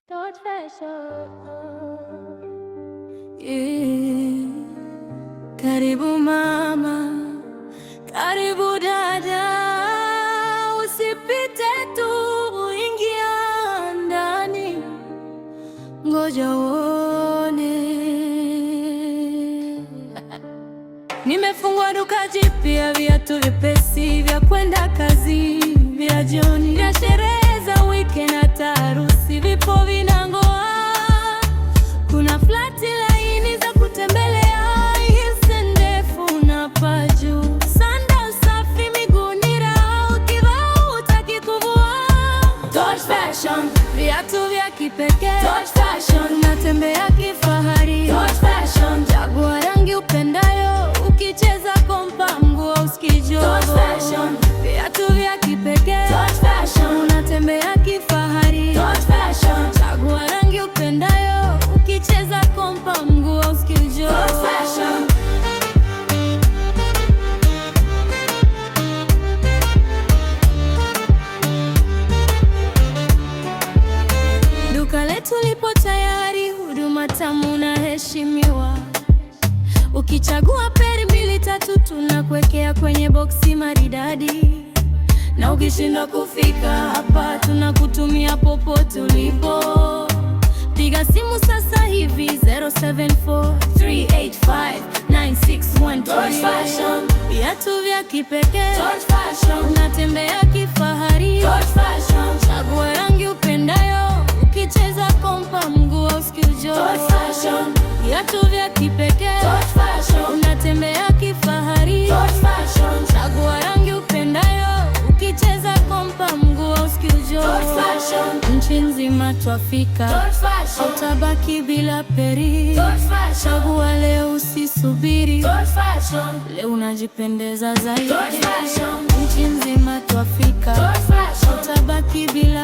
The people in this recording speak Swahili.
Torch Fashion. Yeah. Karibu mama, karibu dada, usipite tu, ingia ndani, ngoja uone. Nimefungua duka jipya, viatu vyepesi vya kwenda kazi, vya jioni, vya sherehe za weekend hata harusi, vipo vinangoa. Kuna flati laini za kutembelea, heels ndefu na paju, sandal safi, miguuni raha, ukivaa hutaki kuvua. Torch Fashion, viatu vya kipekee. Torch Fashion, unatembea kifahari. Torch Fashion, chagua rangi upendayo, ukicheza kompa, nguo usikijogo. Torch Fashion, viatu vya kipekee. Torch Fashion, unatembea kifahari. Torch Fashion, chagua rangi upendayo, ukicheza kompa, nguo usikijogo. Torch Fashion. Duka letu lipo tayari, huduma tamu na heshimiwa. Ukichagua peri 2-3 tunakuwekea kwenye boksi maridadi, na ukishindwa kufika hapa tunakutumia popote ulipo. Piga simu sasa hivi 0743859613. Torch Fashion, viatu vya kipekee. Torch Fashion, unatembea kifahari. Torch Fashion, chagua rangi upendayo, ukicheza kompa, nguo usikijogo. Torch Fashion, viatu vya kipekee. Torch Fashion, unatembea kifahari. Torch Fashion, chagua rangi upendayo, ukicheza kompa, nguo usikijogo. Torch Fashion, nchi nzima twafika. Torch Fashion, hautabaki bila peri. Torch Fashion, chagua leo usisubiri. Torch Fashion, leo unajipendeza zaidi. Torch Fashion, nchi nzima twafika. Torch Fashion, hautabaki bila